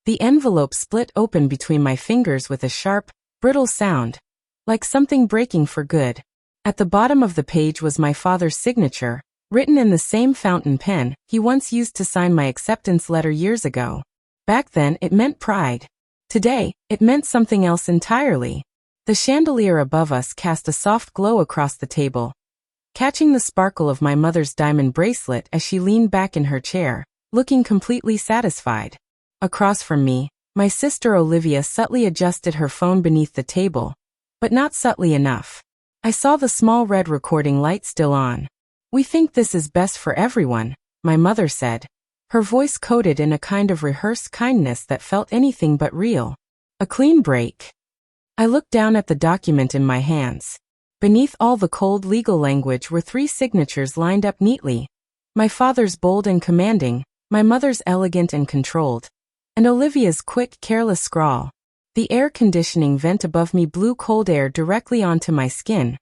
The envelope split open between my fingers with a sharp, brittle sound, like something breaking for good. At the bottom of the page was my father's signature, written in the same fountain pen he once used to sign my acceptance letter years ago. Back then it meant pride. Today, it meant something else entirely. The chandelier above us cast a soft glow across the table, catching the sparkle of my mother's diamond bracelet as she leaned back in her chair, looking completely satisfied. Across from me, my sister Olivia subtly adjusted her phone beneath the table, but not subtly enough. I saw the small red recording light still on. "We think this is best for everyone," my mother said, her voice coated in a kind of rehearsed kindness that felt anything but real. A clean break. I looked down at the document in my hands. Beneath all the cold legal language were 3 signatures lined up neatly. My father's bold and commanding, my mother's elegant and controlled, and Olivia's quick, careless scrawl. The air conditioning vent above me blew cold air directly onto my skin,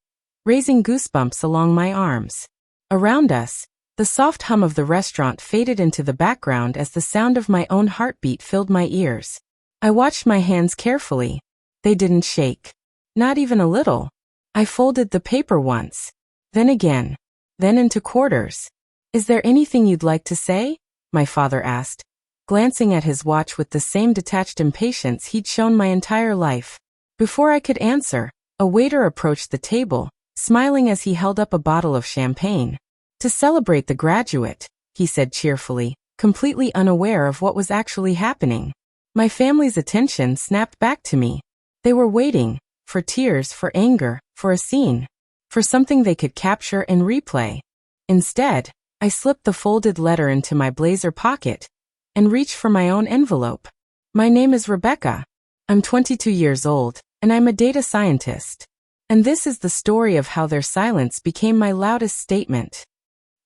raising goosebumps along my arms. Around us, the soft hum of the restaurant faded into the background as the sound of my own heartbeat filled my ears. I watched my hands carefully. They didn't shake. Not even a little. I folded the paper once, then again, then into quarters. "Is there anything you'd like to say?" my father asked, glancing at his watch with the same detached impatience he'd shown my entire life. Before I could answer, a waiter approached the table, smiling as he held up a bottle of champagne. "To celebrate the graduate," he said cheerfully, completely unaware of what was actually happening. My family's attention snapped back to me. They were waiting, for tears, for anger, for a scene, for something they could capture and replay. Instead, I slipped the folded letter into my blazer pocket and reached for my own envelope. "My name is Rebecca. I'm 22 years old, and I'm a data scientist. And this is the story of how their silence became my loudest statement."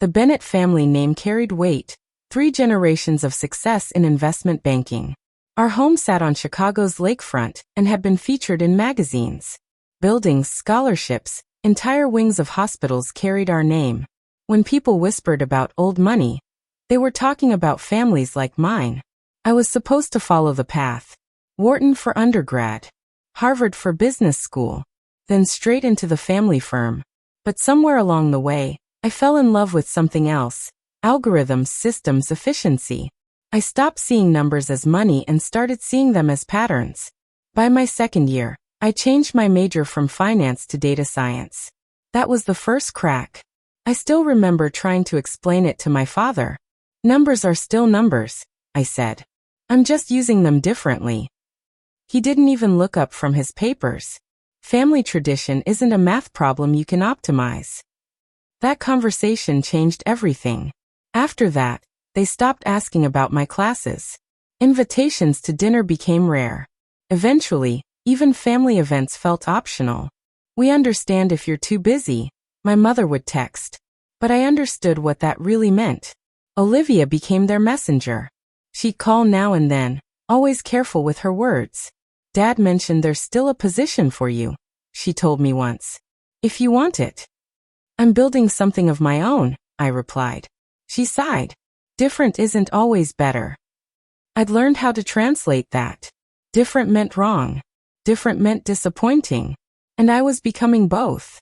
The Bennett family name carried weight, 3 generations of success in investment banking. Our home sat on Chicago's lakefront and had been featured in magazines. Buildings, scholarships, entire wings of hospitals carried our name. When people whispered about old money, they were talking about families like mine. I was supposed to follow the path. Wharton for undergrad, Harvard for business school, then straight into the family firm. But somewhere along the way, I fell in love with something else: algorithms, systems, efficiency. I stopped seeing numbers as money and started seeing them as patterns. By my second year, I changed my major from finance to data science. That was the first crack. I still remember trying to explain it to my father. "Numbers are still numbers," I said. "I'm just using them differently." He didn't even look up from his papers. Family tradition isn't a math problem you can optimize. That conversation changed everything. After that, they stopped asking about my classes. Invitations to dinner became rare. Eventually, even family events felt optional. "We understand if you're too busy," my mother would text. But I understood what that really meant. Olivia became their messenger. She'd call now and then, always careful with her words. "Dad mentioned there's still a position for you," she told me once. "If you want it." "I'm building something of my own," I replied. She sighed. Different isn't always better. I'd learned how to translate that. Different meant wrong. Different meant disappointing. And I was becoming both.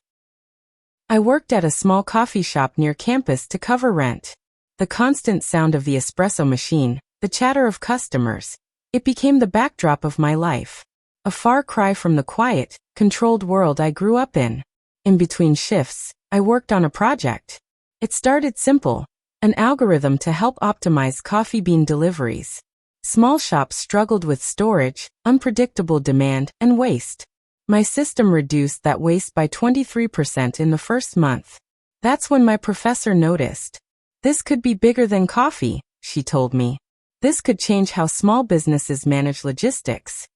I worked at a small coffee shop near campus to cover rent. The constant sound of the espresso machine, the chatter of customers, it became the backdrop of my life. A far cry from the quiet, controlled world I grew up in. In between shifts, I worked on a project. It started simple, an algorithm to help optimize coffee bean deliveries. Small shops struggled with storage, unpredictable demand, and waste. My system reduced that waste by 23% in the first month. That's when my professor noticed. "This could be bigger than coffee," she told me. "This could change how small businesses manage logistics."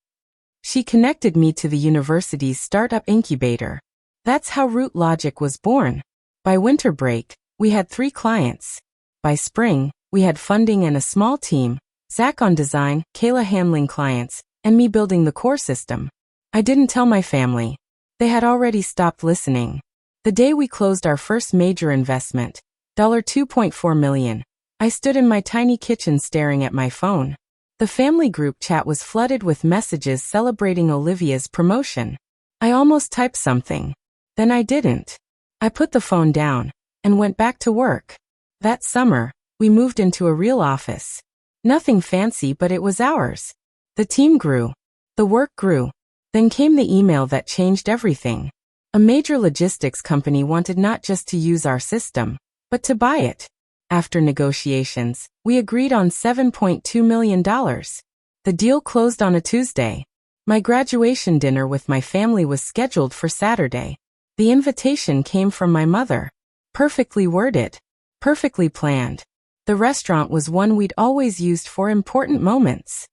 She connected me to the university's startup incubator. That's how Root Logic was born. By winter break, we had 3 clients. By spring, we had funding and a small team, Zach on design, Kayla handling clients, and me building the core system. I didn't tell my family. They had already stopped listening. The day we closed our first major investment, $2.4 million, I stood in my tiny kitchen staring at my phone. The family group chat was flooded with messages celebrating Olivia's promotion. I almost typed something. Then I didn't. I put the phone down and went back to work. That summer, we moved into a real office. Nothing fancy, but it was ours. The team grew. The work grew. Then came the email that changed everything. A major logistics company wanted not just to use our system, but to buy it. After negotiations, we agreed on $7.2 million. The deal closed on a Tuesday. My graduation dinner with my family was scheduled for Saturday. The invitation came from my mother. Perfectly worded. Perfectly planned. The restaurant was one we'd always used for important moments.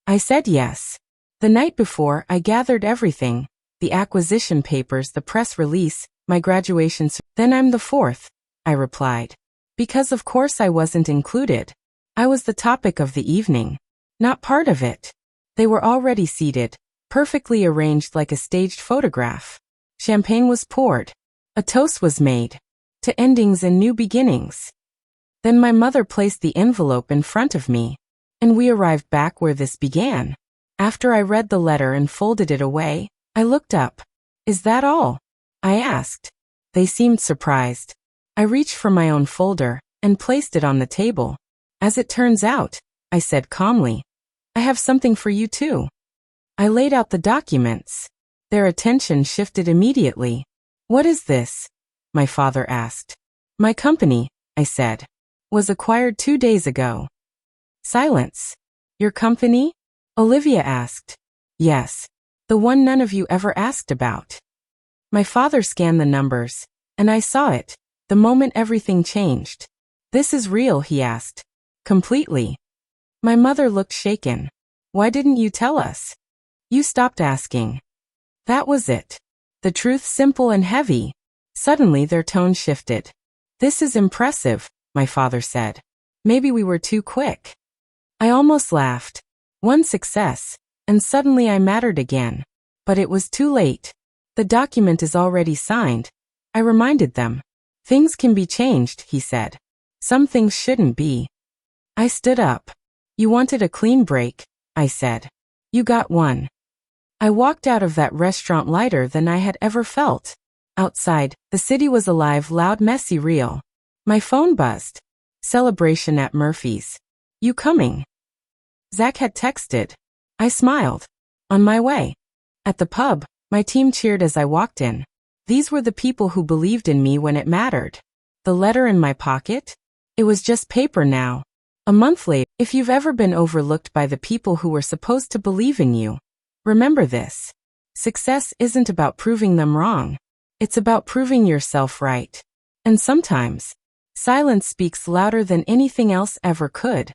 I said yes. The night before, I gathered everything. The acquisition papers, the press release, my graduation. Then I'm the fourth, I replied. Because of course I wasn't included. I was the topic of the evening. Not part of it. They were already seated, perfectly arranged like a staged photograph. Champagne was poured. A toast was made. To endings and new beginnings. Then my mother placed the envelope in front of me. And we arrived back where this began. After I read the letter and folded it away, I looked up. Is that all? I asked. They seemed surprised. I reached for my own folder and placed it on the table. As it turns out, I said calmly, I have something for you too. I laid out the documents. Their attention shifted immediately. What is this? My father asked. My company, I said, was acquired 2 days ago. Silence. Your company? Olivia asked. Yes. The one none of you ever asked about. My father scanned the numbers, and I saw it. The moment everything changed. This is real, he asked. Completely. My mother looked shaken. Why didn't you tell us? You stopped asking. That was it. The truth simple and heavy. Suddenly their tone shifted. This is impressive, my father said. Maybe we were too quick. I almost laughed. One success, and suddenly I mattered again. But it was too late. The document is already signed. I reminded them. Things can be changed, he said. Some things shouldn't be. I stood up. You wanted a clean break, I said. You got one. I walked out of that restaurant lighter than I had ever felt. Outside, the city was alive, loud, messy, real. My phone buzzed. Celebration at Murphy's. You coming? Zach had texted. I smiled. On my way. At the pub, my team cheered as I walked in. These were the people who believed in me when it mattered. The letter in my pocket? It was just paper now. A month later, if you've ever been overlooked by the people who were supposed to believe in you, remember this. Success isn't about proving them wrong. It's about proving yourself right. And sometimes, silence speaks louder than anything else ever could.